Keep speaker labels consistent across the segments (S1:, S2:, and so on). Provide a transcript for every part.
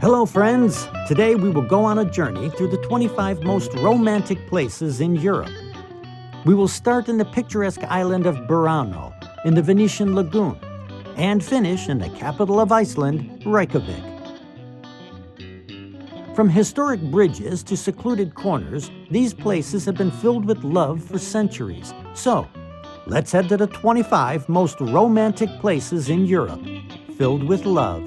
S1: Hello, friends. Today we will go on a journey through the 25 most romantic places in Europe. We will start in the picturesque island of Burano, in the Venetian lagoon, and finish in the capital of Iceland, Reykjavik. From historic bridges to secluded corners, these places have been filled with love for centuries. So, let's head to the 25 most romantic places in Europe, filled with love.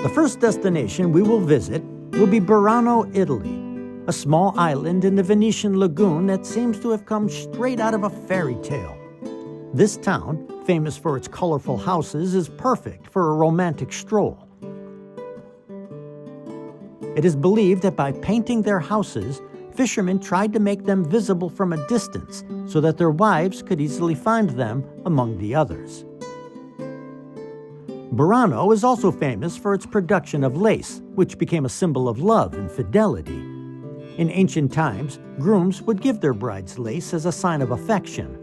S1: The first destination we will visit will be Burano, Italy, a small island in the Venetian lagoon that seems to have come straight out of a fairy tale. This town, famous for its colorful houses, is perfect for a romantic stroll. It is believed that by painting their houses, fishermen tried to make them visible from a distance so that their wives could easily find them among the others. Burano is also famous for its production of lace, which became a symbol of love and fidelity. In ancient times, grooms would give their brides lace as a sign of affection.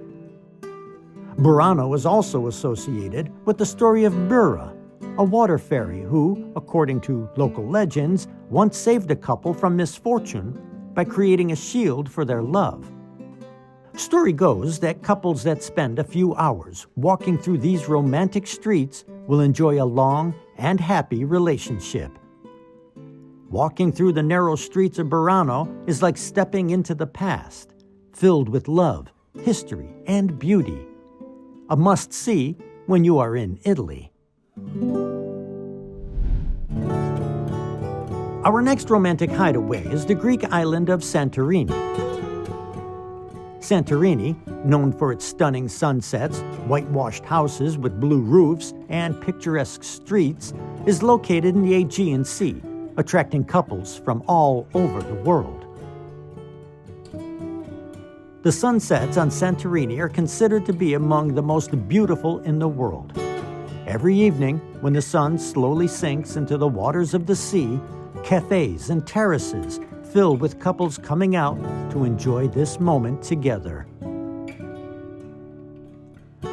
S1: Burano is also associated with the story of Bura, a water fairy who, according to local legends, once saved a couple from misfortune by creating a shield for their love. Story goes that couples that spend a few hours walking through these romantic streets will enjoy a long and happy relationship. Walking through the narrow streets of Burano is like stepping into the past, filled with love, history, and beauty. A must-see when you are in Italy. Our next romantic hideaway is the Greek island of Santorini. Santorini, known for its stunning sunsets, whitewashed houses with blue roofs, and picturesque streets, is located in the Aegean Sea, attracting couples from all over the world. The sunsets on Santorini are considered to be among the most beautiful in the world. Every evening, when the sun slowly sinks into the waters of the sea, cafes and terraces fill with couples coming out to enjoy this moment together.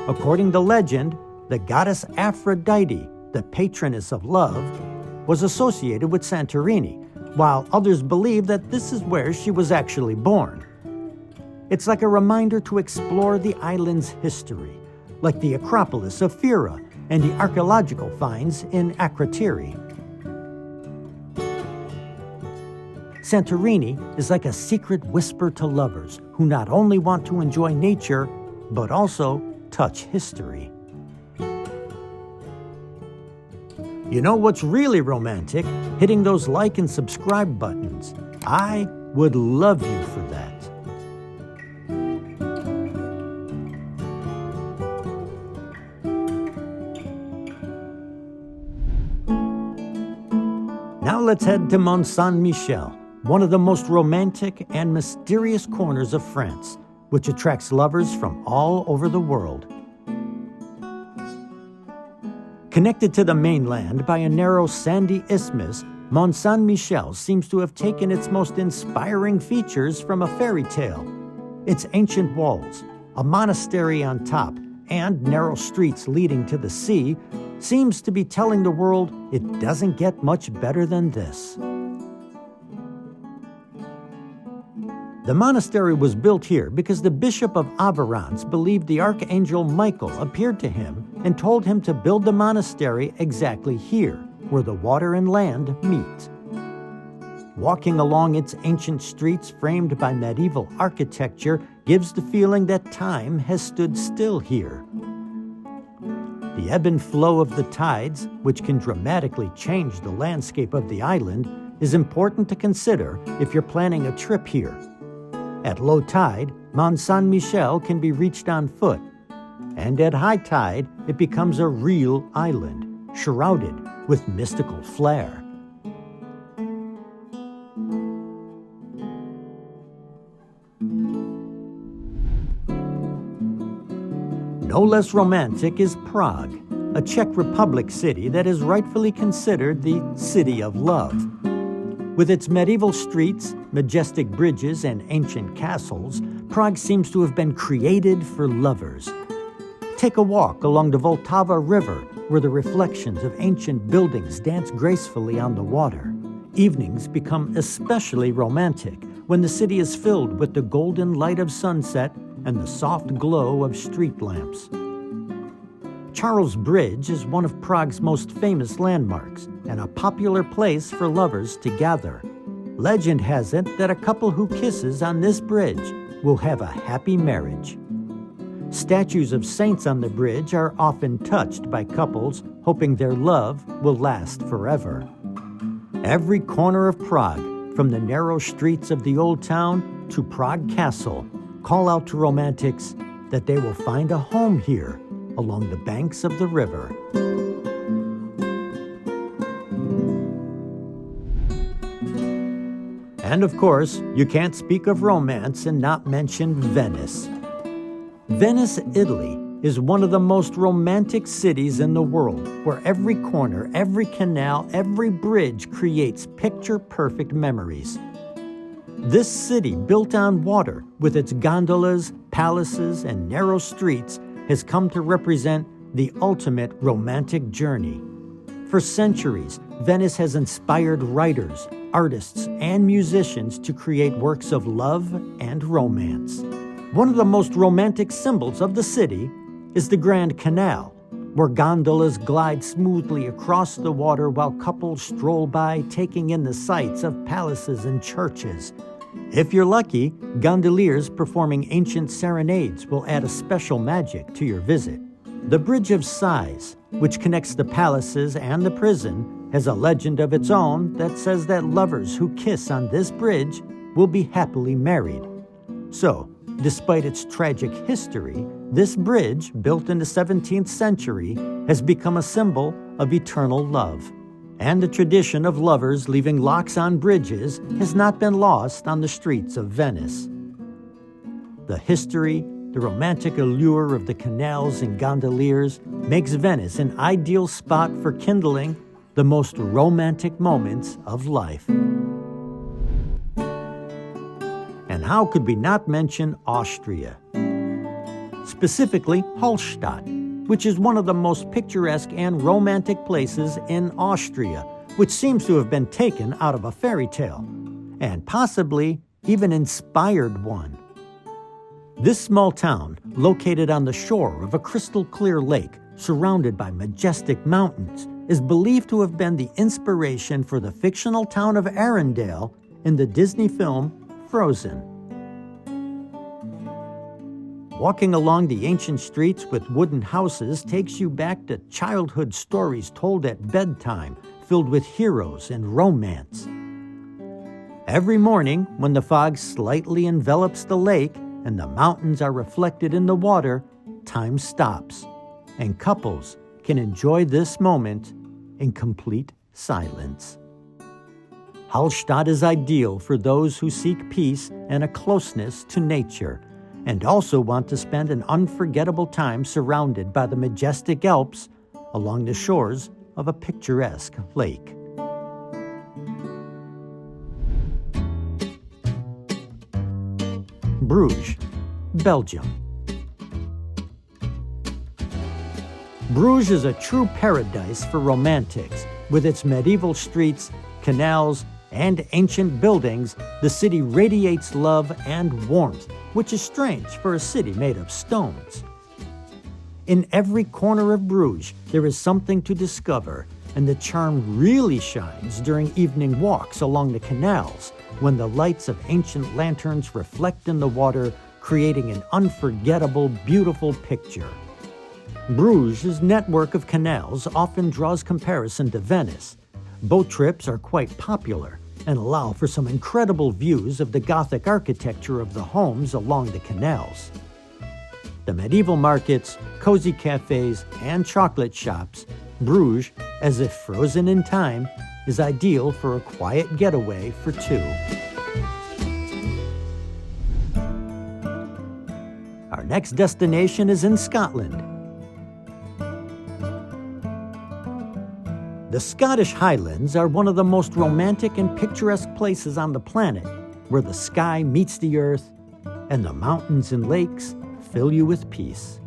S1: According to legend, the goddess Aphrodite, the patroness of love, was associated with Santorini, while others believe that this is where she was actually born. It's like a reminder to explore the island's history, like the Acropolis of Fira and the archaeological finds in Akrotiri. Santorini is like a secret whisper to lovers who not only want to enjoy nature, but also touch history. You know what's really romantic? Hitting those like and subscribe buttons. I would love you for that. Now let's head to Mont Saint-Michel, one of the most romantic and mysterious corners of France, which attracts lovers from all over the world. Connected to the mainland by a narrow sandy isthmus, Mont Saint-Michel seems to have taken its most inspiring features from a fairy tale. Its ancient walls, a monastery on top, and narrow streets leading to the sea seems to be telling the world it doesn't get much better than this. The monastery was built here because the Bishop of Averance believed the Archangel Michael appeared to him and told him to build the monastery exactly here, where the water and land meet. Walking along its ancient streets framed by medieval architecture gives the feeling that time has stood still here. The ebb and flow of the tides, which can dramatically change the landscape of the island, is important to consider if you're planning a trip here. At low tide, Mont Saint-Michel can be reached on foot, and at high tide, it becomes a real island, shrouded with mystical flair. No less romantic is Prague, a Czech Republic city that is rightfully considered the City of Love. With its medieval streets, majestic bridges, and ancient castles, Prague seems to have been created for lovers. Take a walk along the Vltava River, where the reflections of ancient buildings dance gracefully on the water. Evenings become especially romantic when the city is filled with the golden light of sunset and the soft glow of street lamps. Charles Bridge is one of Prague's most famous landmarks and a popular place for lovers to gather. Legend has it that a couple who kisses on this bridge will have a happy marriage. Statues of saints on the bridge are often touched by couples hoping their love will last forever. Every corner of Prague, from the narrow streets of the old town to Prague Castle, call out to romantics that they will find a home here along the banks of the river. And of course, you can't speak of romance and not mention Venice. Venice, Italy, is one of the most romantic cities in the world, where every corner, every canal, every bridge creates picture-perfect memories. This city, built on water, with its gondolas, palaces, and narrow streets, has come to represent the ultimate romantic journey. For centuries, Venice has inspired writers, artists, and musicians to create works of love and romance. One of the most romantic symbols of the city is the Grand Canal, where gondolas glide smoothly across the water while couples stroll by, taking in the sights of palaces and churches. If you're lucky, gondoliers performing ancient serenades will add a special magic to your visit. The Bridge of Sighs, which connects the palaces and the prison, has a legend of its own that says that lovers who kiss on this bridge will be happily married. So, despite its tragic history, this bridge, built in the 17th century, has become a symbol of eternal love. And the tradition of lovers leaving locks on bridges has not been lost on the streets of Venice. The history, the romantic allure of the canals and gondoliers makes Venice an ideal spot for kindling the most romantic moments of life. And how could we not mention Austria? Specifically, Hallstatt, which is one of the most picturesque and romantic places in Austria, which seems to have been taken out of a fairy tale, and possibly even inspired one. This small town, located on the shore of a crystal-clear lake surrounded by majestic mountains, is believed to have been the inspiration for the fictional town of Arendelle in the Disney film Frozen. Walking along the ancient streets with wooden houses takes you back to childhood stories told at bedtime, filled with heroes and romance. Every morning, when the fog slightly envelops the lake and the mountains are reflected in the water, time stops, and couples can enjoy this moment in complete silence. Hallstatt is ideal for those who seek peace and a closeness to nature, and also want to spend an unforgettable time surrounded by the majestic Alps along the shores of a picturesque lake. Bruges, Belgium. Bruges is a true paradise for romantics. With its medieval streets, canals, and ancient buildings, the city radiates love and warmth, which is strange for a city made of stones. In every corner of Bruges, there is something to discover, and the charm really shines during evening walks along the canals, when the lights of ancient lanterns reflect in the water, creating an unforgettable, beautiful picture. Bruges' network of canals often draws comparison to Venice. Boat trips are quite popular and allow for some incredible views of the Gothic architecture of the homes along the canals. The medieval markets, cozy cafes, and chocolate shops, Bruges, as if frozen in time, is ideal for a quiet getaway for two. Our next destination is in Scotland. The Scottish Highlands are one of the most romantic and picturesque places on the planet, where the sky meets the earth and the mountains and lakes fill you with peace.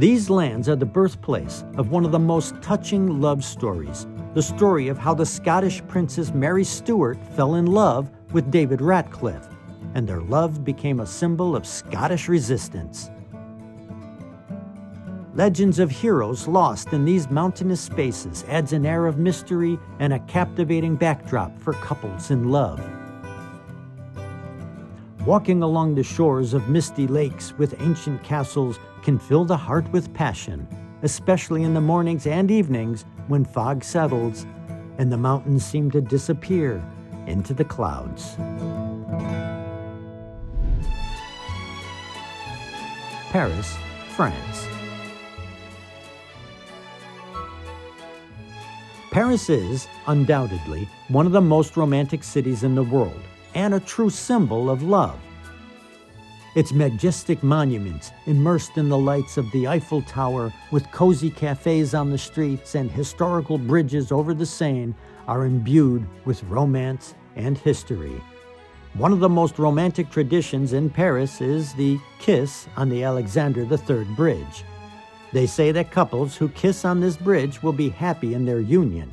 S1: These lands are the birthplace of one of the most touching love stories, the story of how the Scottish Princess Mary Stuart fell in love with David Ratcliffe, and their love became a symbol of Scottish resistance. Legends of heroes lost in these mountainous spaces adds an air of mystery and a captivating backdrop for couples in love. Walking along the shores of misty lakes with ancient castles can fill the heart with passion, especially in the mornings and evenings when fog settles and the mountains seem to disappear into the clouds. Paris, France. Paris is, undoubtedly, one of the most romantic cities in the world, and a true symbol of love. Its majestic monuments, immersed in the lights of the Eiffel Tower, with cozy cafes on the streets and historical bridges over the Seine, are imbued with romance and history. One of the most romantic traditions in Paris is the kiss on the Alexander III Bridge. They say that couples who kiss on this bridge will be happy in their union.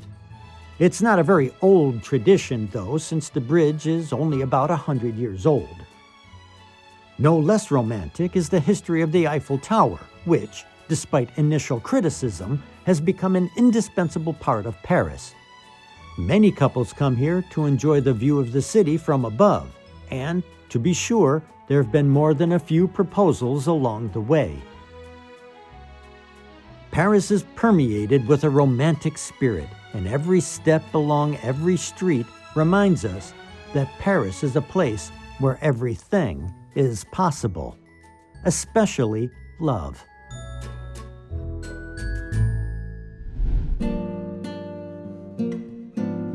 S1: It's not a very old tradition, though, since the bridge is only about 100 years old. No less romantic is the history of the Eiffel Tower, which, despite initial criticism, has become an indispensable part of Paris. Many couples come here to enjoy the view of the city from above, and, to be sure, there have been more than a few proposals along the way. Paris is permeated with a romantic spirit, and every step along every street reminds us that Paris is a place where everything is possible, especially love.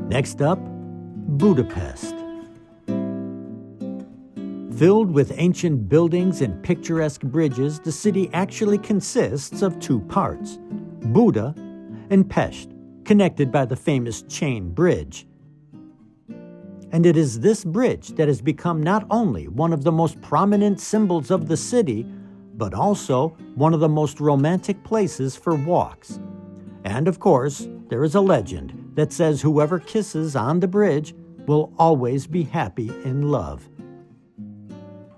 S1: Next up, Budapest. Filled with ancient buildings and picturesque bridges, the city actually consists of two parts, Buda and Pest, connected by the famous chain bridge. And it is this bridge that has become not only one of the most prominent symbols of the city, but also one of the most romantic places for walks. And of course, there is a legend that says whoever kisses on the bridge will always be happy in love.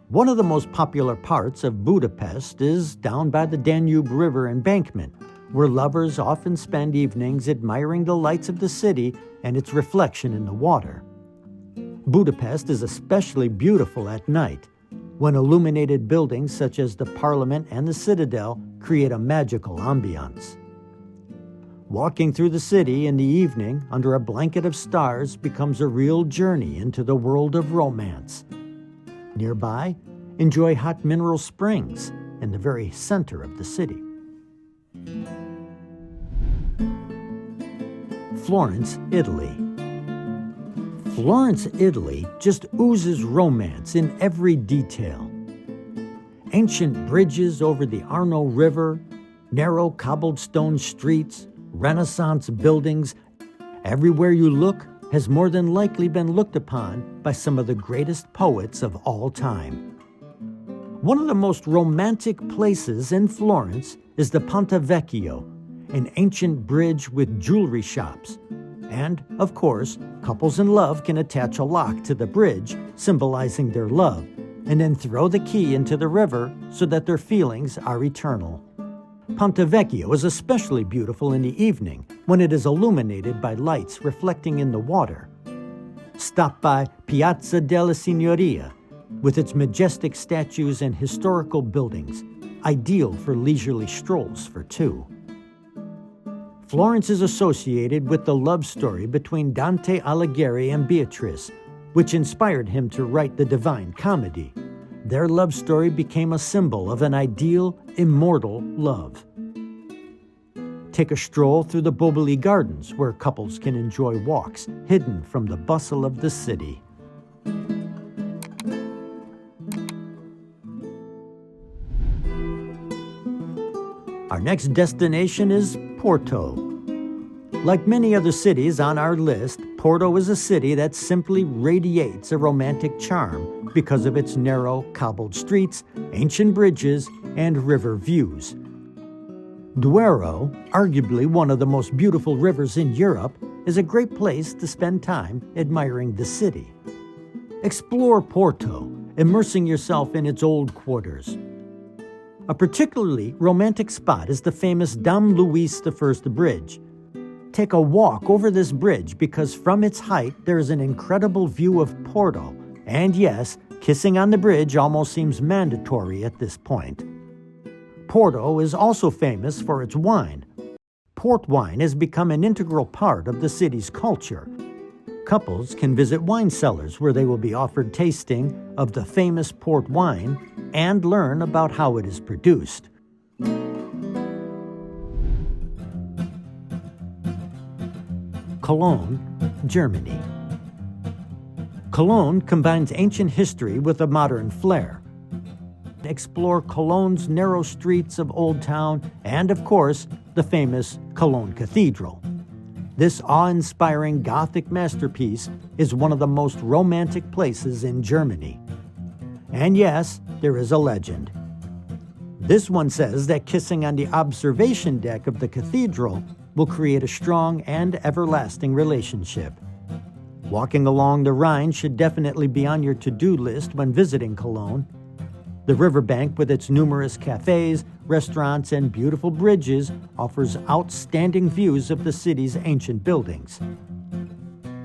S1: One of the most popular parts of Budapest is down by the Danube River embankment, where lovers often spend evenings admiring the lights of the city and its reflection in the water. Budapest is especially beautiful at night, when illuminated buildings such as the Parliament and the Citadel create a magical ambiance. Walking through the city in the evening under a blanket of stars becomes a real journey into the world of romance. Nearby, enjoy hot mineral springs in the very center of the city. Florence, Italy. Florence, Italy just oozes romance in every detail. Ancient bridges over the Arno River, narrow cobblestone streets, Renaissance buildings, everywhere you look has more than likely been looked upon by some of the greatest poets of all time. One of the most romantic places in Florence is the Ponte Vecchio, an ancient bridge with jewelry shops. And, of course, couples in love can attach a lock to the bridge, symbolizing their love, and then throw the key into the river so that their feelings are eternal. Ponte Vecchio is especially beautiful in the evening when it is illuminated by lights reflecting in the water. Stop by Piazza della Signoria, with its majestic statues and historical buildings, ideal for leisurely strolls for two. Florence is associated with the love story between Dante Alighieri and Beatrice, which inspired him to write the Divine Comedy. Their love story became a symbol of an ideal, immortal love. Take a stroll through the Boboli Gardens, where couples can enjoy walks hidden from the bustle of the city. Our next destination is Porto. Like many other cities on our list, Porto is a city that simply radiates a romantic charm because of its narrow, cobbled streets, ancient bridges, and river views. Duero, arguably one of the most beautiful rivers in Europe, is a great place to spend time admiring the city. Explore Porto, immersing yourself in its old quarters. A particularly romantic spot is the famous Dom Luis I Bridge. Take a walk over this bridge because from its height there is an incredible view of Porto, and yes, kissing on the bridge almost seems mandatory at this point. Porto is also famous for its wine. Port wine has become an integral part of the city's culture. Couples can visit wine cellars where they will be offered tasting of the famous port wine and learn about how it is produced. Cologne, Germany. Cologne combines ancient history with a modern flair. Explore Cologne's narrow streets of Old Town and, of course, the famous Cologne Cathedral. This awe-inspiring Gothic masterpiece is one of the most romantic places in Germany. And yes, there is a legend. This one says that kissing on the observation deck of the cathedral will create a strong and everlasting relationship. Walking along the Rhine should definitely be on your to-do list when visiting Cologne. The riverbank, with its numerous cafes, restaurants, and beautiful bridges, offers outstanding views of the city's ancient buildings.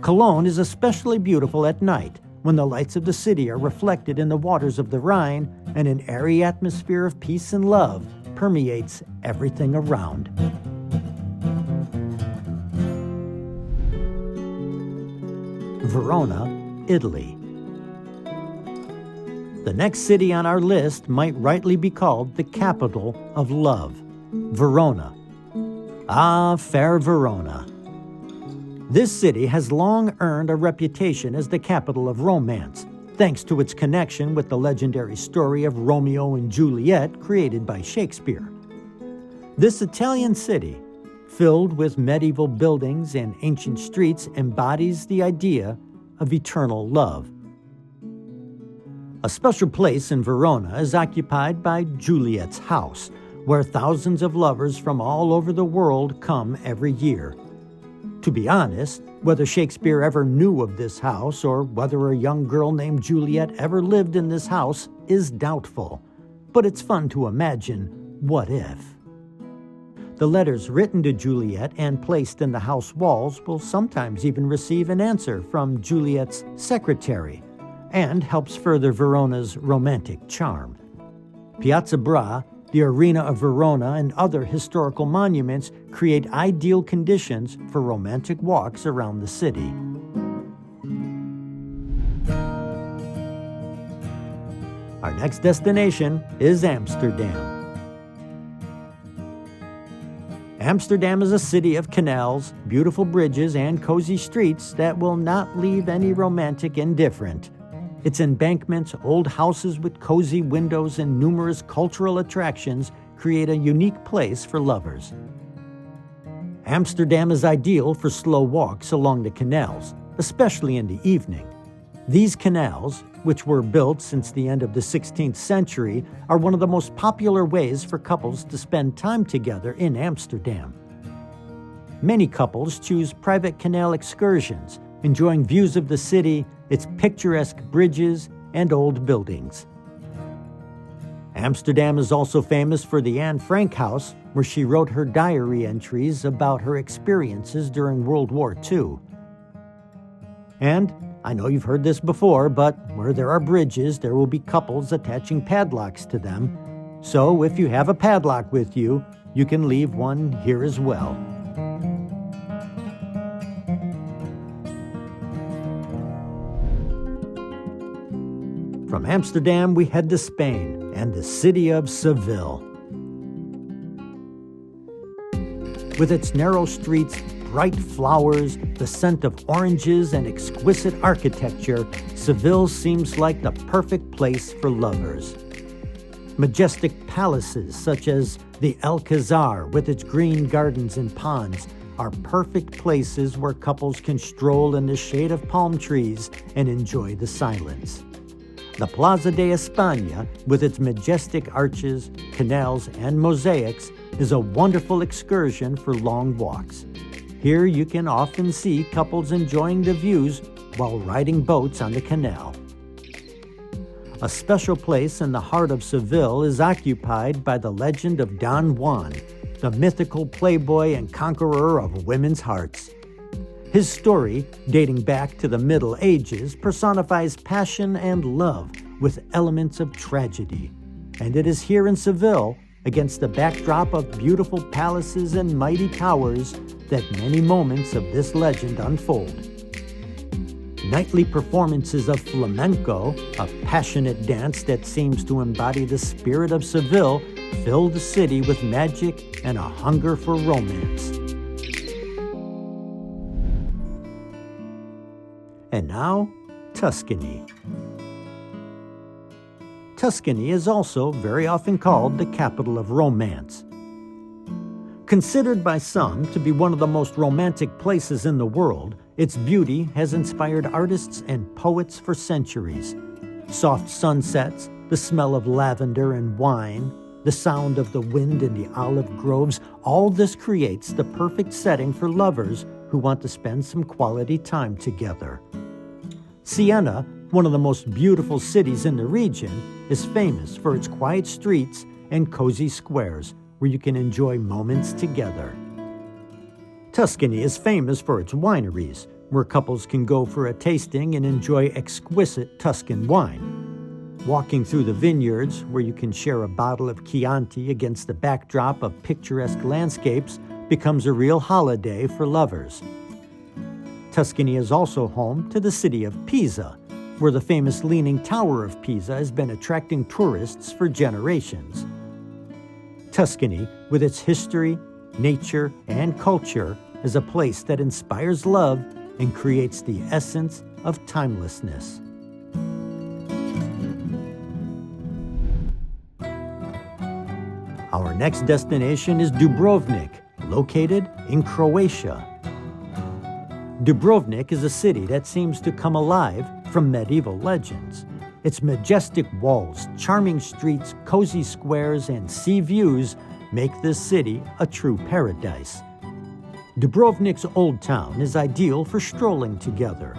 S1: Cologne is especially beautiful at night, when the lights of the city are reflected in the waters of the Rhine and an airy atmosphere of peace and love permeates everything around. Verona, Italy. The next city on our list might rightly be called the capital of love, Verona. Ah, fair Verona. This city has long earned a reputation as the capital of romance, thanks to its connection with the legendary story of Romeo and Juliet created by Shakespeare. This Italian city, filled with medieval buildings and ancient streets, embodies the idea of eternal love. A special place in Verona is occupied by Juliet's house, where thousands of lovers from all over the world come every year. To be honest, whether Shakespeare ever knew of this house or whether a young girl named Juliet ever lived in this house is doubtful, but it's fun to imagine what if. The letters written to Juliet and placed in the house walls will sometimes even receive an answer from Juliet's secretary, and helps further Verona's romantic charm. Piazza Bra, the Arena of Verona, and other historical monuments create ideal conditions for romantic walks around the city. Our next destination is Amsterdam. Amsterdam is a city of canals, beautiful bridges, and cozy streets that will not leave any romantic indifferent. Its embankments, old houses with cozy windows, and numerous cultural attractions create a unique place for lovers. Amsterdam is ideal for slow walks along the canals, especially in the evening. These canals, which were built since the end of the 16th century, are one of the most popular ways for couples to spend time together in Amsterdam. Many couples choose private canal excursions, enjoying views of the city, its picturesque bridges, and old buildings. Amsterdam is also famous for the Anne Frank house, where she wrote her diary entries about her experiences during World War II. And I know you've heard this before, but where there are bridges, there will be couples attaching padlocks to them. So if you have a padlock with you, you can leave one here as well. From Amsterdam, we head to Spain and the city of Seville. With its narrow streets, bright flowers, the scent of oranges, and exquisite architecture, Seville seems like the perfect place for lovers. Majestic palaces such as the Alcazar with its green gardens and ponds are perfect places where couples can stroll in the shade of palm trees and enjoy the silence. The Plaza de España, with its majestic arches, canals, and mosaics, is a wonderful excursion for long walks. Here you can often see couples enjoying the views while riding boats on the canal. A special place in the heart of Seville is occupied by the legend of Don Juan, the mythical playboy and conqueror of women's hearts. His story, dating back to the Middle Ages, personifies passion and love with elements of tragedy. And it is here in Seville, against the backdrop of beautiful palaces and mighty towers, that many moments of this legend unfold. Nightly performances of flamenco, a passionate dance that seems to embody the spirit of Seville, fill the city with magic and a hunger for romance. And now, Tuscany. Tuscany is also very often called the capital of romance. Considered by some to be one of the most romantic places in the world, its beauty has inspired artists and poets for centuries. Soft sunsets, the smell of lavender and wine, the sound of the wind in the olive groves, all this creates the perfect setting for lovers who want to spend some quality time together. Siena, one of the most beautiful cities in the region, is famous for its quiet streets and cozy squares where you can enjoy moments together. Tuscany is famous for its wineries, where couples can go for a tasting and enjoy exquisite Tuscan wine. Walking through the vineyards, where you can share a bottle of Chianti against the backdrop of picturesque landscapes, becomes a real holiday for lovers. Tuscany is also home to the city of Pisa, where the famous Leaning Tower of Pisa has been attracting tourists for generations. Tuscany, with its history, nature, and culture, is a place that inspires love and creates the essence of timelessness. Our next destination is Dubrovnik, located in Croatia. Dubrovnik is a city that seems to come alive from medieval legends. Its majestic walls, charming streets, cozy squares, and sea views make this city a true paradise. Dubrovnik's old town is ideal for strolling together.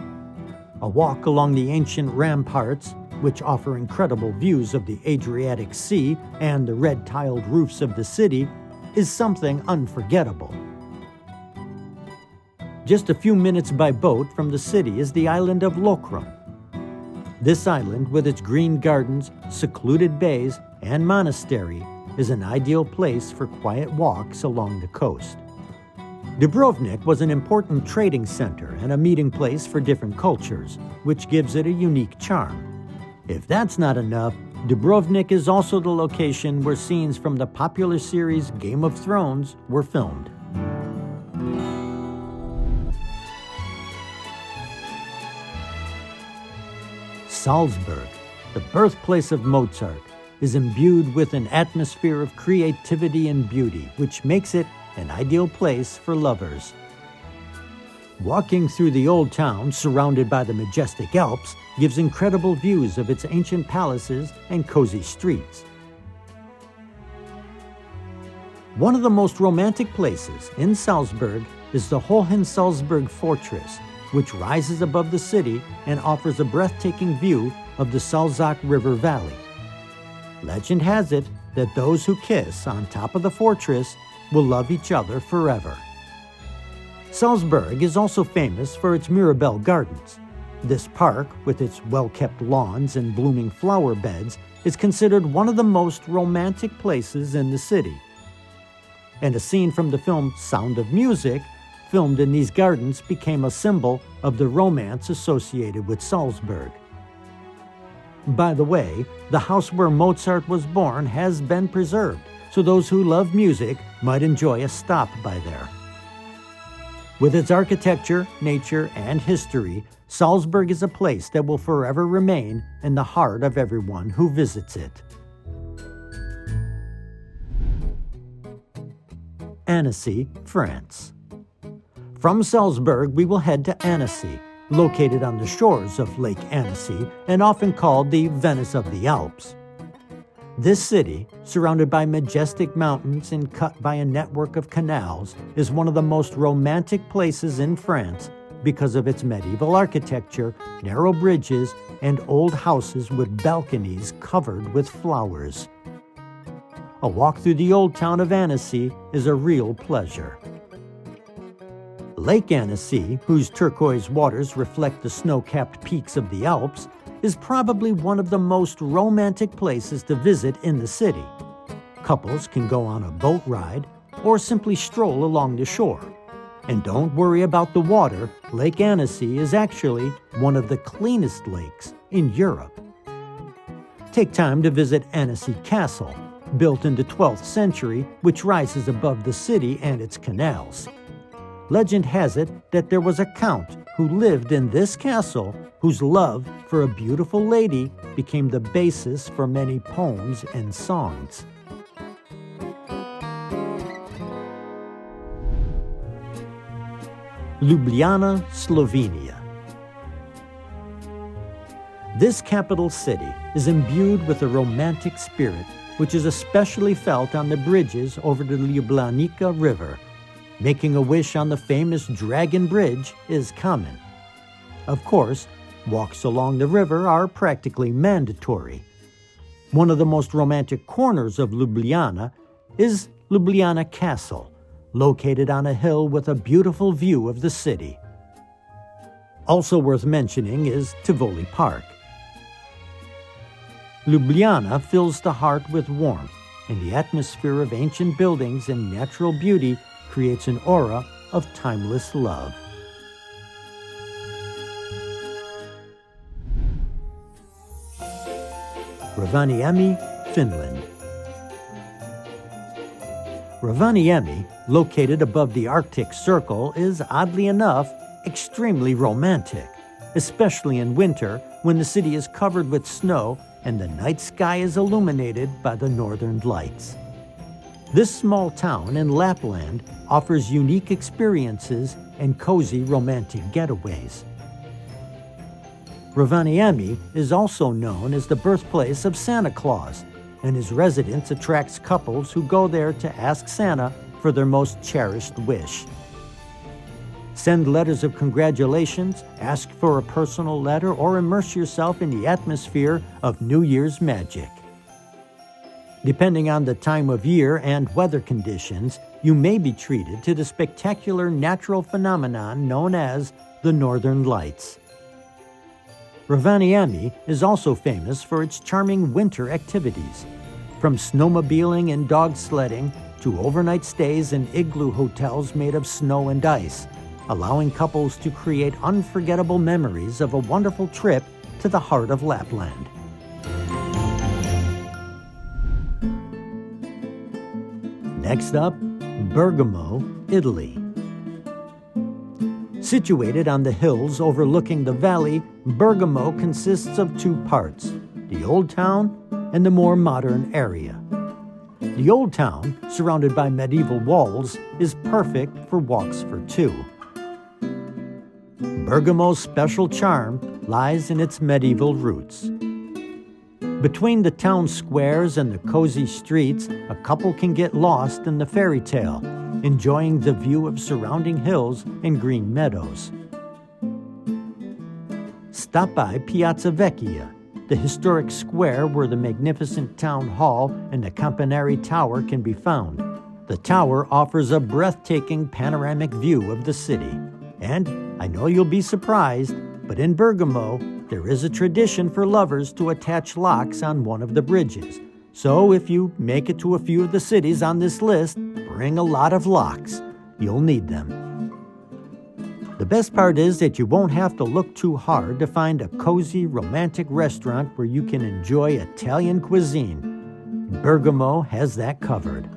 S1: A walk along the ancient ramparts, which offer incredible views of the Adriatic Sea and the red-tiled roofs of the city, is something unforgettable. Just a few minutes by boat from the city is the island of Lokrum. This island, with its green gardens, secluded bays, and monastery, is an ideal place for quiet walks along the coast. Dubrovnik was an important trading center and a meeting place for different cultures, which gives it a unique charm. If that's not enough, Dubrovnik is also the location where scenes from the popular series Game of Thrones were filmed. Salzburg, the birthplace of Mozart, is imbued with an atmosphere of creativity and beauty, which makes it an ideal place for lovers. Walking through the old town, surrounded by the majestic Alps, gives incredible views of its ancient palaces and cozy streets. One of the most romantic places in Salzburg is the Hohensalzburg Fortress, which rises above the city and offers a breathtaking view of the Salzach River Valley. Legend has it that those who kiss on top of the fortress will love each other forever. Salzburg is also famous for its Mirabelle Gardens. This park, with its well-kept lawns and blooming flower beds, is considered one of the most romantic places in the city. And a scene from the film Sound of Music, filmed in these gardens, became a symbol of the romance associated with Salzburg. By the way, the house where Mozart was born has been preserved, so those who love music might enjoy a stop by there. With its architecture, nature, and history, Salzburg is a place that will forever remain in the heart of everyone who visits it. Annecy, France. From Salzburg, we will head to Annecy, located on the shores of Lake Annecy and often called the Venice of the Alps. This city, surrounded by majestic mountains and cut by a network of canals, is one of the most romantic places in France because of its medieval architecture, narrow bridges, and old houses with balconies covered with flowers. A walk through the old town of Annecy is a real pleasure. Lake Annecy, whose turquoise waters reflect the snow-capped peaks of the Alps, is probably one of the most romantic places to visit in the city. Couples can go on a boat ride or simply stroll along the shore. And don't worry about the water, Lake Annecy is actually one of the cleanest lakes in Europe. Take time to visit Annecy Castle, built in the 12th century, which rises above the city and its canals. Legend has it that there was a count who lived in this castle whose love for a beautiful lady became the basis for many poems and songs. Ljubljana, Slovenia. This capital city is imbued with a romantic spirit, which is especially felt on the bridges over the Ljubljanica River. Making a wish on the famous Dragon Bridge is common. Of course, walks along the river are practically mandatory. One of the most romantic corners of Ljubljana is Ljubljana Castle, located on a hill with a beautiful view of the city. Also worth mentioning is Tivoli Park. Ljubljana fills the heart with warmth, and the atmosphere of ancient buildings and natural beauty creates an aura of timeless love. Rovaniemi, Finland. Rovaniemi, located above the Arctic Circle, is oddly enough extremely romantic, especially in winter when the city is covered with snow and the night sky is illuminated by the northern lights. This small town in Lapland offers unique experiences and cozy romantic getaways. Rovaniemi is also known as the birthplace of Santa Claus, and his residence attracts couples who go there to ask Santa for their most cherished wish. Send letters of congratulations, ask for a personal letter, or immerse yourself in the atmosphere of New Year's magic. Depending on the time of year and weather conditions, you may be treated to the spectacular natural phenomenon known as the Northern Lights. Rovaniemi is also famous for its charming winter activities, from snowmobiling and dog sledding to overnight stays in igloo hotels made of snow and ice, allowing couples to create unforgettable memories of a wonderful trip to the heart of Lapland. Next up, Bergamo, Italy. Situated on the hills overlooking the valley, Bergamo consists of two parts, the Old Town and the more modern area. The Old Town, surrounded by medieval walls, is perfect for walks for two. Bergamo's special charm lies in its medieval roots. Between the town squares and the cozy streets, a couple can get lost in the fairy tale, enjoying the view of surrounding hills and green meadows. Stop by Piazza Vecchia, the historic square where the magnificent town hall and the Campanile Tower can be found. The tower offers a breathtaking panoramic view of the city. And I know you'll be surprised, but in Bergamo, there is a tradition for lovers to attach locks on one of the bridges. So if you make it to a few of the cities on this list, bring a lot of locks. You'll need them. The best part is that you won't have to look too hard to find a cozy, romantic restaurant where you can enjoy Italian cuisine. Bergamo has that covered.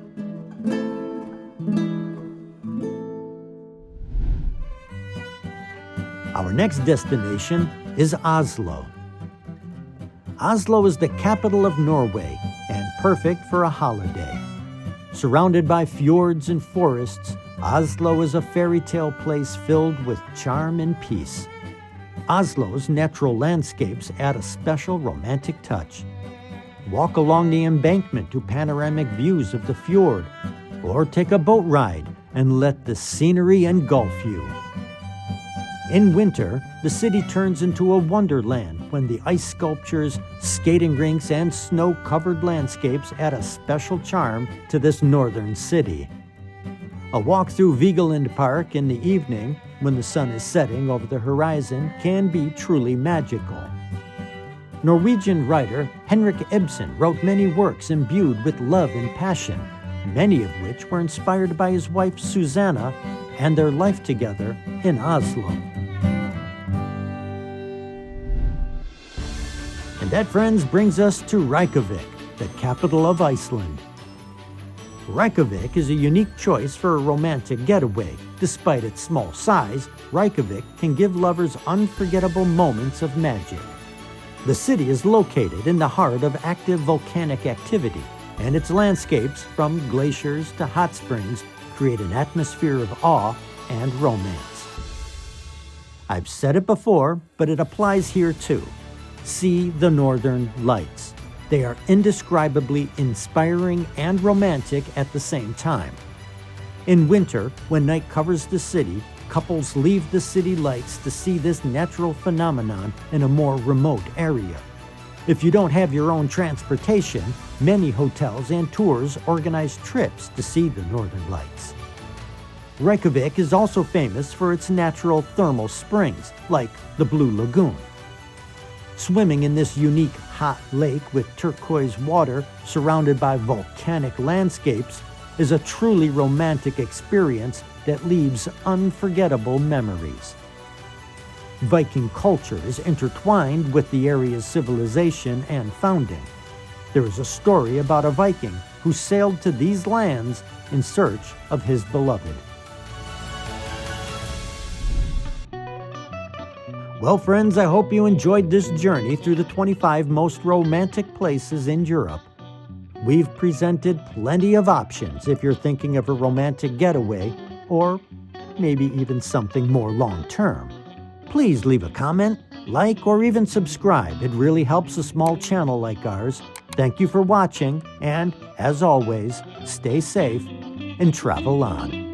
S1: Our next destination is Oslo. Oslo is the capital of Norway and perfect for a holiday. Surrounded by fjords and forests, Oslo is a fairy tale place filled with charm and peace. Oslo's natural landscapes add a special romantic touch. walk along the embankment to panoramic views of the fjord, or take a boat ride and let the scenery engulf you. In winter, the city turns into a wonderland when the ice sculptures, skating rinks, and snow-covered landscapes add a special charm to this northern city. A walk through Vigeland Park in the evening, when the sun is setting over the horizon, can be truly magical. Norwegian writer Henrik Ibsen wrote many works imbued with love and passion, many of which were inspired by his wife Susanna and their life together in Oslo. And that, friends, brings us to Reykjavik, the capital of Iceland. Reykjavik is a unique choice for a romantic getaway. Despite its small size, Reykjavik can give lovers unforgettable moments of magic. The city is located in the heart of active volcanic activity, and its landscapes, from glaciers to hot springs, create an atmosphere of awe and romance. I've said it before, but it applies here too. See the Northern Lights. They are indescribably inspiring and romantic at the same time. In winter, when night covers the city, couples leave the city lights to see this natural phenomenon in a more remote area. If you don't have your own transportation, many hotels and tours organize trips to see the Northern Lights. Reykjavik is also famous for its natural thermal springs, like the Blue Lagoon. Swimming in this unique hot lake with turquoise water surrounded by volcanic landscapes is a truly romantic experience that leaves unforgettable memories. Viking culture is intertwined with the area's civilization and founding. There is a story about a Viking who sailed to these lands in search of his beloved. Well, friends, I hope you enjoyed this journey through the 25 most romantic places in Europe. We've presented plenty of options if you're thinking of a romantic getaway, or maybe even something more long-term. Please leave a comment, like, or even subscribe. It really helps a small channel like ours. Thank you for watching, and as always, stay safe and travel on.